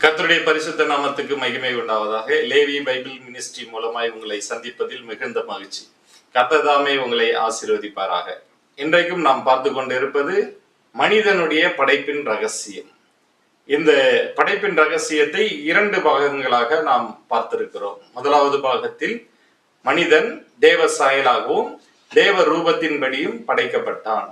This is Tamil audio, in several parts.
கர்த்தருடைய பரிசுத்த நாமத்துக்கு மகிமை உண்டாவதாக. லேவி பைபிள் மினிஸ்ட்ரி மூலமாய் உங்களை சந்திப்பதில் மிகுந்த மகிழ்ச்சி. கர்த்தர் தாமே உங்களை ஆசீர்வதிப்பாராக. இன்றைக்கும் நாம் பார்த்து கொண்டிருப்பது மனிதனுடைய படைப்பின் ரகசியம். இந்த படைப்பின் ரகசியத்தை 2 பாகங்களாக நாம் பார்த்திருக்கிறோம். முதலாவது பாகத்தில் மனிதன் தேவ சாயலாகவும் தேவ ரூபத்தின்படியும் படைக்கப்பட்டான்.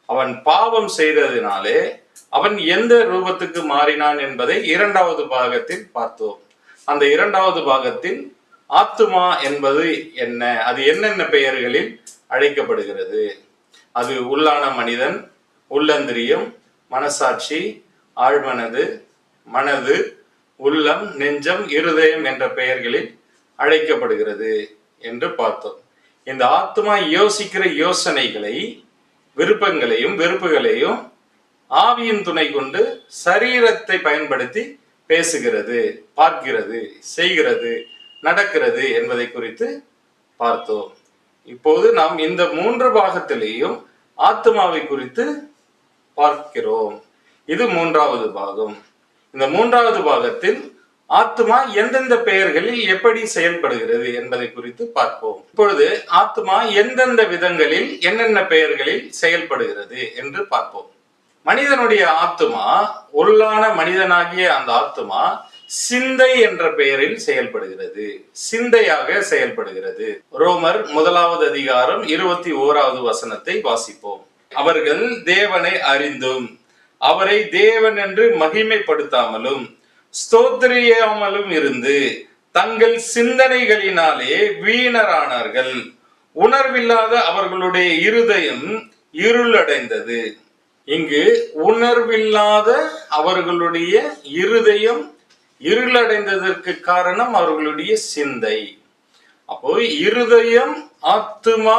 அவன் பாவம் செய்ததினாலே அவன் எந்த ரூபத்துக்கு மாறினான் என்பதை 2வது பாகத்தில் பார்த்தோம். அந்த 2வது பாகத்தில் ஆத்துமா என்பது என்ன, அது என்னென்ன பெயர்களில் அழைக்கப்படுகிறது? அது உள்ளான மனிதன், உள்ளந்திரியம், மனசாட்சி, ஆழ்மனது, மனது, உள்ளம், நெஞ்சம், இருதயம் என்ற பெயர்களில் அழைக்கப்படுகிறது என்று பார்த்தோம். இந்த ஆத்துமா யோசிக்கிற யோசனைகளை, விருப்பங்களையும் வெறுப்புகளையும் ஆவியின் துணை கொண்டு சரீரத்தை பயன்படுத்தி பேசுகிறது, பார்க்கிறது, செய்கிறது, நடக்கிறது என்பதை குறித்து பார்த்தோம். இப்போது நாம் இந்த 3 பாகத்திலேயும் ஆத்மாவை குறித்து பார்க்கிறோம். இது 3வது பாகம். இந்த 3வது பாகத்தில் ஆத்மா எந்தெந்த பெயர்களில் எப்படி செயல்படுகிறது என்பதை குறித்து பார்ப்போம். இப்பொழுது ஆத்மா எந்தெந்த விதங்களில் என்னென்ன பெயர்களில் செயல்படுகிறது என்று பார்ப்போம். மனிதனுடைய ஆத்துமா, உள்ளான மனிதனாகிய அந்த ஆத்துமா சிந்தை என்ற பெயரில் செயல்படுகிறது, சிந்தையாக செயல்படுகிறது. ரோமர் 1வது அதிகாரம் 21வது வசனத்தை வாசிப்போம். அவர்கள் தேவனை அறிந்தும் அவரை தேவன் என்று மகிமைப்படுத்தாமலும் ஸ்தோத்திரியாமலும் இருந்து தங்கள் சிந்தனைகளினாலே வீணரானார்கள். உணர்வில்லாத அவர்களுடைய இருதயம் இருளடைந்தது. இங்கு உணர்வில்லாத அவர்களுடைய இருதயம் இருளடைந்ததற்கு காரணம் அவர்களுடைய சிந்தை. அப்போ இருதயம், ஆத்துமா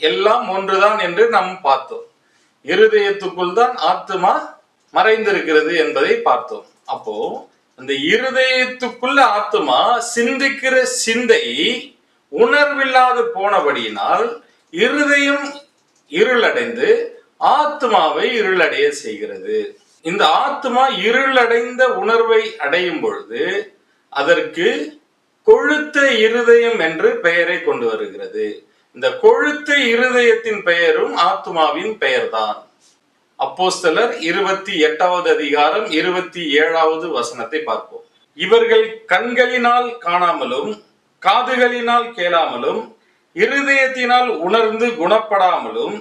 எல்லாம் ஒன்றுதான் என்று நாம் பார்த்தோம். இருதயத்துக்குள் தான் ஆத்துமா மறைந்திருக்கிறது என்பதை பார்த்தோம். அப்போ அந்த இருதயத்துக்குள்ள ஆத்துமா சிந்திக்கிற சிந்தை உணர்வில்லாது போனபடியினால் இருதயம் இருளடைந்து ஆத்மாவை இருளடைய செய்கிறது. இந்த ஆத்மா இருளடைந்த உணர்வை அடையும் பொழுது அதற்கு கொழுத்த இருதயம் என்று பெயரை கொண்டு வருகிறது. இந்த கொழுத்த இருதயத்தின் பெயரும் ஆத்மாவின் பெயர்தான். அப்போஸ்தலர் 28வது அதிகாரம் 27வது வசனத்தை பார்ப்போம். இவர்கள் கண்களினால் காணாமலும் காதுகளினால் கேளாமலும் இருதயத்தினால் உணர்ந்து குணப்படாமலும்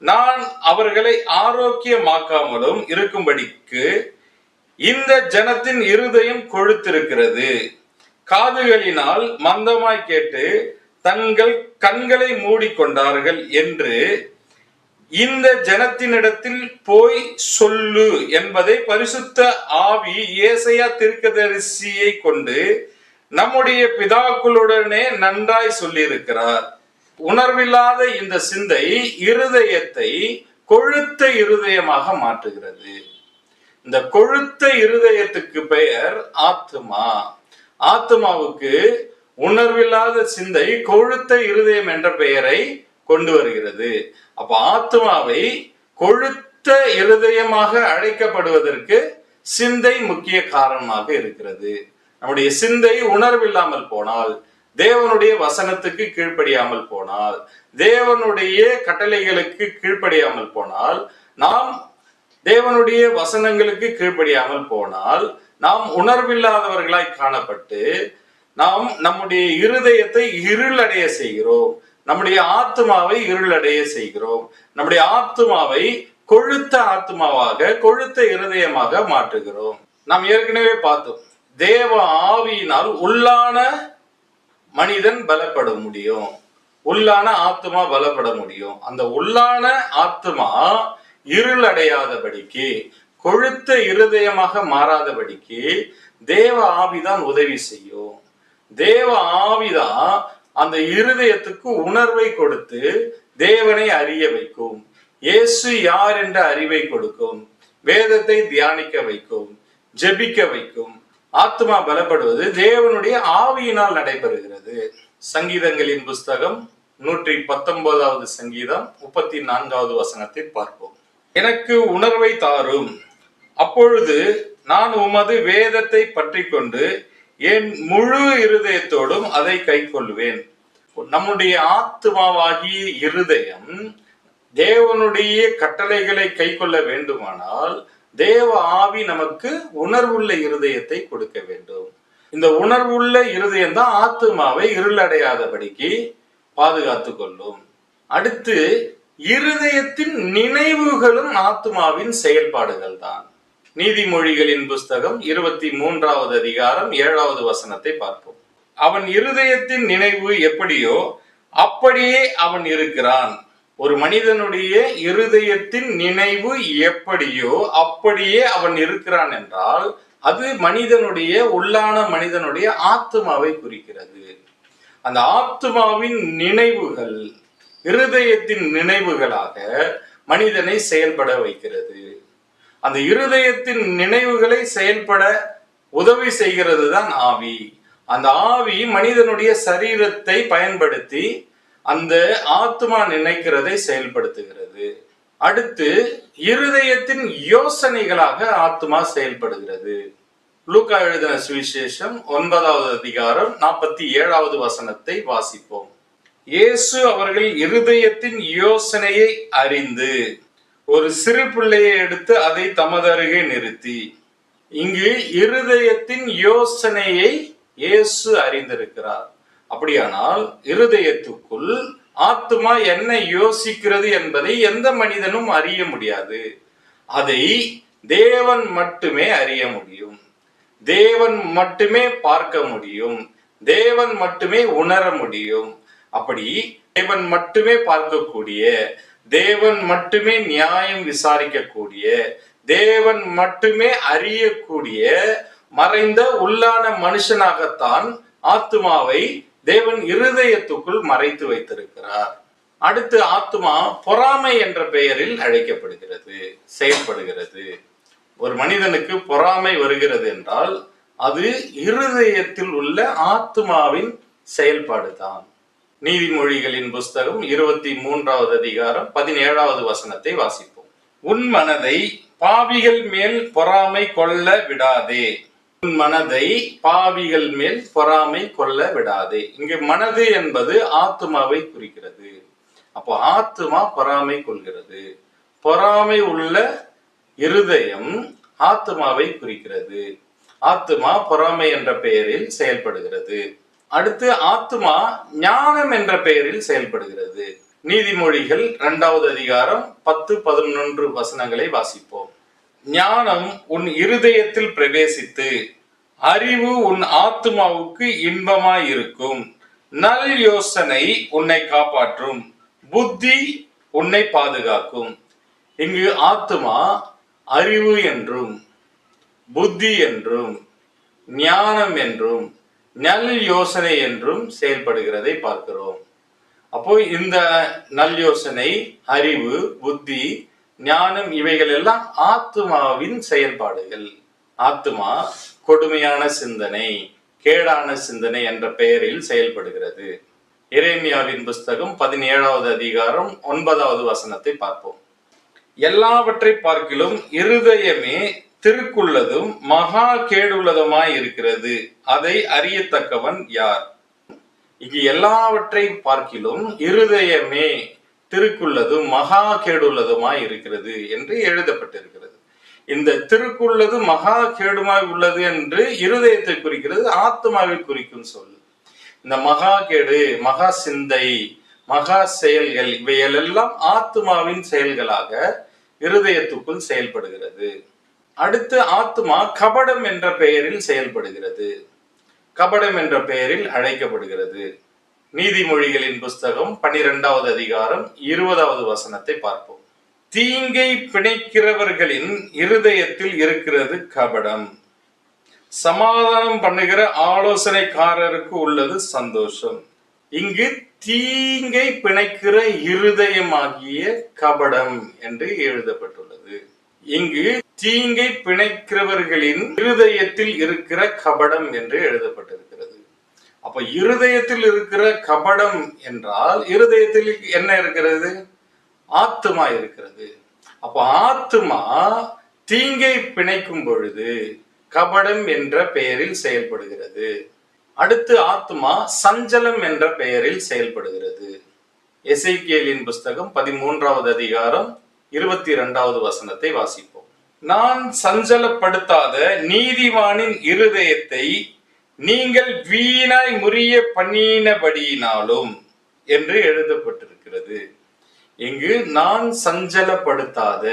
நான் அவர்களை ஆரோக்கியமாக்காமலும் இருக்கும்படிக்கு இந்த ஜனத்தின் இருதயம் கொழுத்திருக்கிறது. காதுகளினால் மந்தமாய் கேட்டு தங்கள் கண்களை மூடிக்கொண்டார்கள் என்று இந்த ஜனத்தினிடத்தில் போய் சொல்லு என்பதை பரிசுத்த ஆவி ஏசாயா தீர்க்கதரிசியை கொண்டு நம்முடைய பிதாக்களுடனே நன்றாய் சொல்லியிருக்கிறார். உணர்வில்லாத இந்த சிந்தை இருதயத்தை கொழுத்த இருதயமாக மாற்றுகிறது. இந்த கொழுத்த இருதயத்துக்கு பெயர் ஆத்மா. ஆத்மாவுக்கு உணர்வில்லாத சிந்தை கொழுத்த இருதயம் என்ற பெயரை கொண்டு வருகிறது. அப்ப ஆத்மாவை கொழுத்த இருதயமாக அழைக்கப்படுவதற்கு சிந்தை முக்கிய காரணமாக இருக்கிறது. நம்முடைய சிந்தை உணர்வில்லாமல் போனால், தேவனுடைய வசனத்துக்கு கீழ்ப்படியாமல் போனால், தேவனுடைய கட்டளைகளுக்கு கீழ்ப்படியாமல் போனால், நாம் தேவனுடைய வசனங்களுக்கு கீழ்ப்படியாமல் போனால் நாம் உணர்வில்லாதவர்களாய் காணப்பட்டு நாம் நம்முடைய இருதயத்தை இருளடைய செய்கிறோம். நம்முடைய ஆத்மாவை இருளடைய செய்கிறோம். நம்முடைய ஆத்மாவை கொழுத்த ஆத்மாவாக, கொழுத்த இருதயமாக மாற்றுகிறோம். நாம் ஏற்கனவே பார்த்தோம், தேவ ஆவியினால் உள்ளான மனிதன் பலப்பட முடியும், உள்ளான ஆத்மா பலப்பட முடியும். அந்த உள்ளான ஆத்மா இருளடையாதபடிக்கு, கொழுத்த இருதயமாக மாறாதபடிக்கு தேவ ஆவிதான் உதவி செய்யும். தேவ ஆவிதான் அந்த இருதயத்துக்கு உணர்வை கொடுத்து தேவனை அறிய வைக்கும். இயேசு யார் என்ற அறிவை கொடுக்கும், வேதத்தை தியானிக்க வைக்கும், ஜெபிக்க வைக்கும். ஆத்மா பலப்படுவது தேவனுடைய ஆவியினால் நடைபெறுகிறது. சங்கீதங்களின் புஸ்தகம் 119வது சங்கீதம் 34வது வசனத்தை பார்ப்போம். எனக்கு உணர்வை தாரும், அப்பொழுது நான் உமது வேதத்தை பற்றி கொண்டு என் முழு இருதயத்தோடும் அதை கைக்கொள்வேன். நம்முடைய ஆத்துமாவாகிய இருதயம் தேவனுடைய கட்டளைகளை கைக்கொள்ள வேண்டுமானால் தேவ ஆவி நமக்கு உணர்வுள்ள இருதயத்தை கொடுக்க வேண்டும். இந்த உணர்வுள்ள இருதயம் தான் ஆத்துமாவை இருளடையாதபடிக்கு பாதுகாத்து கொள்ளும். அடுத்து இருதயத்தின் நினைவுகளும் ஆத்துமாவின் செயல்பாடுகள் தான். நீதிமொழிகளின் புஸ்தகம் 23வது அதிகாரம் 7வது வசனத்தை பார்ப்போம். அவன் இருதயத்தின் நினைவு எப்படியோ அப்படியே அவன் இருக்கிறான். ஒரு மனிதனுடைய இருதயத்தின் நினைவு எப்படியோ அப்படியே அவன் இருக்கிறான் என்றால் அது மனிதனுடைய உள்ளான மனிதனுடைய ஆத்துமாவை குறிக்கிறது. அந்த ஆத்துமாவின் நினைவுகள் இருதயத்தின் நினைவுகளாக மனிதனை செயல்பட வைக்கிறது. அந்த இருதயத்தின் நினைவுகளை செயல்பட உதவி செய்கிறது தான் ஆவி. அந்த ஆவி மனிதனுடைய சரீரத்தை பயன்படுத்தி அந்த ஆத்மா நினைக்கிறதை செயல்படுத்துகிறது. அடுத்து இருதயத்தின் யோசனைகளாக ஆத்மா செயல்படுகிறது. லூக்கா எழுதின சுவிசேஷம் 9வது அதிகாரம் 47வது வசனத்தை வாசிப்போம். இயேசு அவர்கள் இருதயத்தின் யோசனையை அறிந்து ஒரு சிறு பிள்ளையை எடுத்து அதை தமது அருகே நிறுத்தி. இங்கு இருதயத்தின் யோசனையை இயேசு அறிந்திருக்கிறார். அப்படியானால் இருதயத்துக்குள் ஆத்மா என்ன யோசிக்கிறது என்பதை எந்த மனிதனும் அறிய முடியாது. அதை தேவன் மட்டுமே அறிய முடியும். தேவன் மட்டுமே பார்க்க முடியும். தேவன் மட்டுமே உணர முடியும். அப்படி தேவன் மட்டுமே பார்க்கக்கூடிய, தேவன் மட்டுமே நியாயம் விசாரிக்கக்கூடிய, தேவன் மட்டுமே அறியக்கூடிய மறைந்த உள்ளான மனுஷனாகத்தான் ஆத்மாவை தேவன் இருதயத்துக்குள் மறைத்து வைத்திருக்கிறார். அடுத்து ஆத்மா பொறாமை என்ற பெயரில் அழைக்கப்படுகிறது, செயல்படுகிறது. ஒரு மனிதனுக்கு பொறாமை வருகிறது என்றால் அது இருதயத்தில் உள்ள ஆத்மாவின் செயல்பாடு தான். நீதிமொழிகளின் புஸ்தகம் 23வது அதிகாரம் 17வது வசனத்தை வாசிப்போம். உன் மனதை பாவிகள் மேல் பொறாமை கொள்ள விடாதே. உன் மனதை பாவிகள் மேல் பொறாமை கொள்ள விடாதே. இங்கு மனது என்பது ஆத்மாவை குறிக்கிறது. அப்போ ஆத்மா பொறாமை கொள்கிறது. பொறாமை உள்ள இருதயம் ஆத்மாவை குறிக்கிறது. ஆத்மா பொறாமை என்ற பெயரில் செயல்படுகிறது. அடுத்து ஆத்மா ஞானம் என்ற பெயரில் செயல்படுகிறது. நீதிமொழிகள் 2வது அதிகாரம் 10-11 வசனங்களை வாசிப்போம். ஞானம் உன் இருதயத்தில் பிரவேசித்து அறிவு உன் ஆத்மாவுக்கு இன்பமாய் இருக்கும். நல் யோசனை உன்னை காப்பாற்றும். புத்தி உன்னை பாதுகாக்கும். இங்கு ஆத்மா அறிவு என்றும் புத்தி என்றும் ஞானம் என்றும் நல் யோசனை என்றும் செயல்படுகிறதை பார்க்கிறோம். அப்போ இந்த நல் யோசனை, அறிவு, புத்தி, ஞானம் இவைகள் எல்லாம் ஆத்மாவின் செயல்பாடுகள். ஆத்மா கொடுமையான சிந்தனை, கேடான சிந்தனை என்ற பெயரில் செயல்படுகிறது. எரேமியாவின் புஸ்தகம் 17வது அதிகாரம் 9வது வசனத்தை பார்ப்போம். எல்லாவற்றை பார்க்கிலும் இருதயமே திருக்குள்ளதும் மகா கேடுள்ளதுமாய் இருக்கிறது, அதை அறியத்தக்கவன் யார்? இங்கு எல்லாவற்றை பார்க்கிலும் இருதயமே திருக்குள்ளதும் மகா கேடுள்ளதுமாய் இருக்கிறது என்று எழுதப்பட்டிருக்கிறது. இந்த திருக்குள்ளது மகா கேடுமாய் உள்ளது என்று இருதயத்தை குறிக்கிறது, ஆத்மாவை குறிக்கும் சொல். இந்த மகா கேடு, மகா சிந்தை, மகா செயல்கள் இவையெல்லாம் ஆத்மாவின் செயல்களாக இருதயத்துக்குள் செயல்படுகிறது. அடுத்து ஆத்மா கபடம் என்ற பெயரில் செயல்படுகிறது, கபடம் என்ற பெயரில் அழைக்கப்படுகிறது. நீதிமொழிகளின் புஸ்தகம் 12வது அதிகாரம் 20வது வசனத்தை பார்ப்போம். தீங்கை பிணைக்கிறவர்களின் இருதயத்தில் இருக்கிறது கபடம், சமாதானம் பண்ணுகிற ஆலோசனைக்காரருக்கு உள்ளது சந்தோஷம். இங்கு தீங்கை பிணைக்கிற இருதயமாகிய கபடம் என்று எழுதப்பட்டுள்ளது. இங்கு தீங்கை பிணைக்கிறவர்களின் இருதயத்தில் இருக்கிற கபடம் என்று எழுதப்பட்டிருக்கிறது. அப்ப இருதயத்தில் இருக்கிற கபடம் என்றால் இருதயத்தில் என்ன இருக்கிறது? ஆத்மா இருக்கிறது. அப்ப ஆத்மா தீங்கை பிணைக்கும் பொழுது கபடம் என்ற பெயரில் செயல்படுகிறது. அடுத்து ஆத்மா சஞ்சலம் என்ற பெயரில் செயல்படுகிறது. எசேக்கியேலின் புஸ்தகம் 13வது அதிகாரம் 22வது வசனத்தை வாசிப்போம். நான் சஞ்சலப்படுத்தாத நீதிமானின் இருதயத்தை நீங்கள் வீணாய் முறிய பண்ணினபடியினாலும் என்று எழுதப்பட்டிருக்கிறது. இங்கு நான் சஞ்சலப்படுத்தாத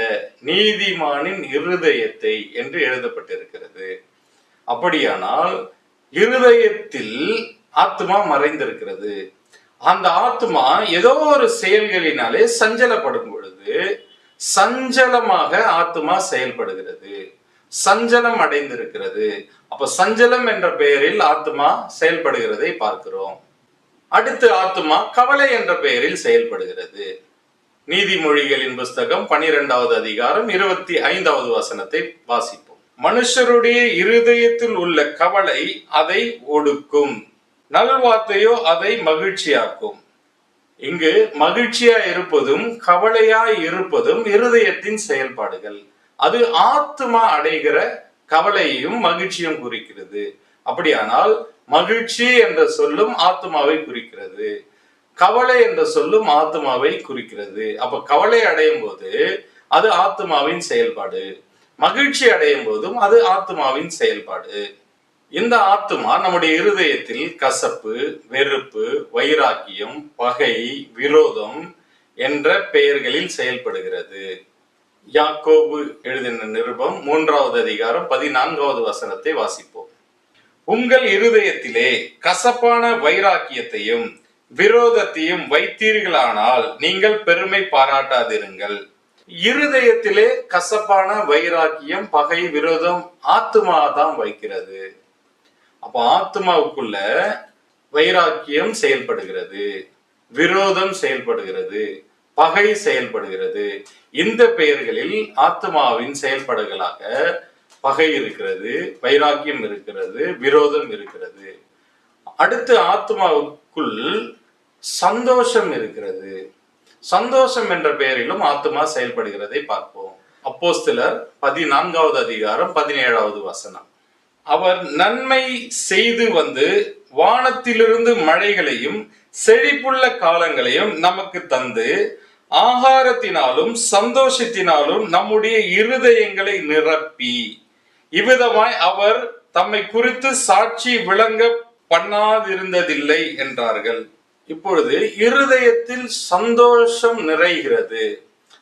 நீதிமானின் இருதயத்தை என்று எழுதப்பட்டிருக்கிறது. அப்படியானால் இருதயத்தில் ஆத்மா மறைந்திருக்கிறது. அந்த ஆத்மா ஏதோ ஒரு செயல்களினாலே சஞ்சலப்படும் பொழுது சஞ்சலமாக ஆத்மா செயல்படுகிறது, சஞ்சலம் அடைந்திருக்கிறது. அப்ப சஞ்சலம் என்ற பெயரில் ஆத்மா செயல்படுகிறதை பார்க்கிறோம். அடுத்து ஆத்மா கவலை என்ற பெயரில் செயல்படுகிறது. நீதிமொழிகளின் புஸ்தகம் 12வது அதிகாரம் 25வது வசனத்தை வாசிப்போம். மனுஷருடைய இருதயத்தில் உள்ள கவலை அதை ஒடுக்கும், நல்வார்த்தையோ அதை மகிழ்ச்சியாக்கும். இங்கு மகிழ்ச்சியா இருப்பதும் கவலையாய் இருப்பதும் இருதயத்தின் செயல்பாடுகள். அது ஆத்மா அடைகிற கவலையையும் மகிழ்ச்சியும் குறிக்கிறது. அப்படியானால் மகிழ்ச்சி என்ற சொல்லும் ஆத்மாவை குறிக்கிறது, கவலை என்ற சொல்லும் ஆத்மாவை குறிக்கிறது. அப்ப கவலை அடையும் போது அது ஆத்மாவின் செயல்பாடு, மகிழ்ச்சி அடையும் போதும் அது ஆத்மாவின் செயல்பாடு. இந்த ஆத்மா நம்முடைய இருதயத்தில் கசப்பு, வெறுப்பு, வைராக்கியம், பகை, விரோதம் என்ற பெயர்களில் செயல்படுகிறது. யாக்கோபு எழுதின நிருபம் 3வது அதிகாரம் 14வது வசனத்தை வாசிப்போம். உங்கள் இருதயத்திலே கசப்பான வைராக்கியத்தையும் விரோதத்தையும் வைத்தீர்களானால் நீங்கள் பெருமை பாராட்டாதிருங்கள். இருதயத்திலே கசப்பான வைராக்கியம், பகை, விரோதம் ஆத்மா தான் வைக்கிறது. அப்ப ஆத்மாவுக்குள்ள வைராக்கியம் செயல்படுகிறது, விரோதம் செயல்படுகிறது, பகை செயல்படுகிறது. இந்த பெயர்களில் ஆத்மாவின் செயல்பாடுகளாக பகை இருக்கிறது, வைராக்கியம் இருக்கிறது, விரோதம் இருக்கிறது. அடுத்து ஆத்மாவுக்குள் சந்தோஷம் இருக்கிறது. சந்தோஷம் என்ற பெயரிலும் ஆத்மா செயல்படுகிறதை பார்ப்போம். அப்போஸ்தலர் 14வது அதிகாரம் 17வது வசனம். அவர் நன்மை செய்து வந்து வானத்திலிருந்து மழைகளையும் செழிப்புள்ள காலங்களையும் நமக்கு தந்து ஆகாரத்தினாலும் சந்தோஷத்தினாலும் நம்முடைய இருதயங்களை நிரப்பி இவ்விதமாய் அவர் தம்மை குறித்து சாட்சி விளங்க பண்ணாதிருந்ததில்லை என்றார்கள். இப்பொழுது இருதயத்தில் சந்தோஷம் நிறைகிறது.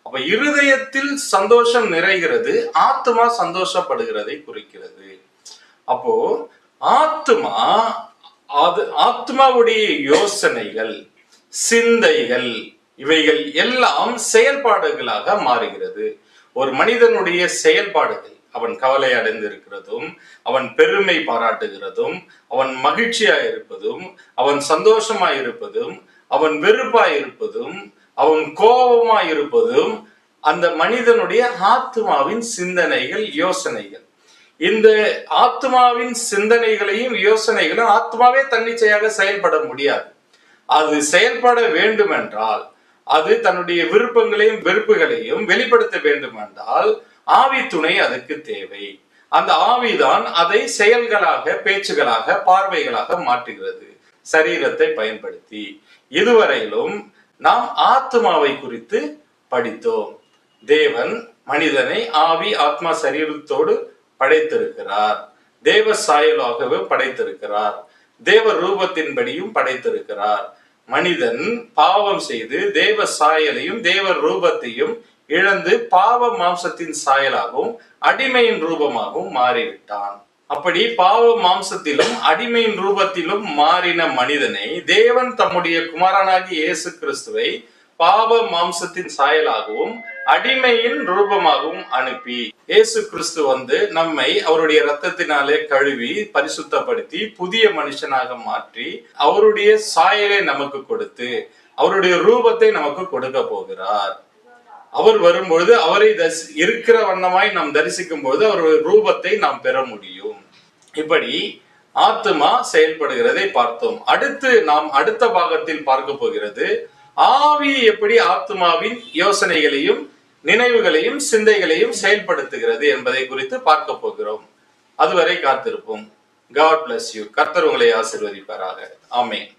அப்ப இருதயத்தில் சந்தோஷம் நிறைகிறது, ஆத்மா சந்தோஷப்படுகிறதை குறிக்கிறது. அப்போ ஆத்மாவுடைய யோசனைகள், சிந்தைகள், இவைகள் எல்லாம் செயல்பாடுகளாக மாறுகிறது. ஒரு மனிதனுடைய செயல்பாடுகள், அவன் கவலை அடைந்திருக்கிறதும், அவன் பெருமை பாராட்டுகிறதும், அவன் மகிழ்ச்சியாய் இருப்பதும், அவன் சந்தோஷமாய் இருப்பதும், அவன் வெறுப்பாய் இருப்பதும், அவன் கோபமாய் இருப்பதும் அந்த மனிதனுடைய ஆத்மாவின் சிந்தனைகள், யோசனைகள். இந்த ஆத்மாவின் சிந்தனைகளையும் யோசனைகளும் ஆத்மாவே தன்னிச்சையாக செயல்பட முடியாது. அது செயல்பட வேண்டும் என்றால், அது தன்னுடைய விருப்பங்களையும் வெறுப்புகளையும் வெளிப்படுத்த வேண்டும் என்றால் ஆவி துணை அதுக்கு தேவை. அந்த ஆவிதான் அதை செயல்களாக, பேச்சுகளாக, பார்வைகளாக மாற்றுகிறது சரீரத்தை பயன்படுத்தி. இதுவரையிலும் நாம் ஆத்மாவை குறித்து படித்தோம். தேவன் மனிதனை ஆவி, ஆத்மா, சரீரத்தோடு படைத்திருக்கிறார். தேவ சாயலாகவே படைத்திருக்கிறார். தேவ ரூபத்தின்படியும் படைத்திருக்கிறார். மனிதன் பாவம் செய்து தேவ சாயலையும் தேவ ரூபத்தையும் இழந்து பாவ மாம்சத்தின் சாயலாகவும் அடிமையின் ரூபமாகவும் மாறிவிட்டான். அப்படி பாவ மாம்சத்திலும் அடிமையின் ரூபத்திலும் மாறின மனிதனை தேவன் தம்முடைய குமாரனாகிய இயேசு கிறிஸ்துவை பாவ மாம்சத்தின் சாயலாகவும் அடிமையின் ரூபமாகவும் அனுப்பி, இயேசு கிறிஸ்து வந்து நம்மை அவருடைய இரத்தத்தினாலே கழுவி பரிசுத்தப்படுத்தி புதிய மனுஷனாக மாற்றி அவருடைய சாயலை நமக்கு கொடுத்து அவருடைய ரூபத்தை நமக்கு கொடுக்க போகிறார். அவர் வரும்பொழுது அவரை இருக்கிற வண்ணமாய் நாம் தரிசிக்கும் பொழுது அவருடைய ரூபத்தை நாம் பெற முடியும். இப்படி ஆத்மா செயல்படுகிறதை பார்த்தோம். அடுத்து நாம் அடுத்த பாகத்தில் பார்க்க போகிறது ஆவி எப்படி ஆத்மாவின் யோசனைகளையும் நினைவுகளையும் சிந்தைகளையும் செயல்படுத்துகிறது என்பதை குறித்து பார்க்க போகிறோம். அதுவரை காத்திருப்போம். God bless you. கர்த்தர் உங்களை ஆசீர்வதிப்பாராக. ஆமென்.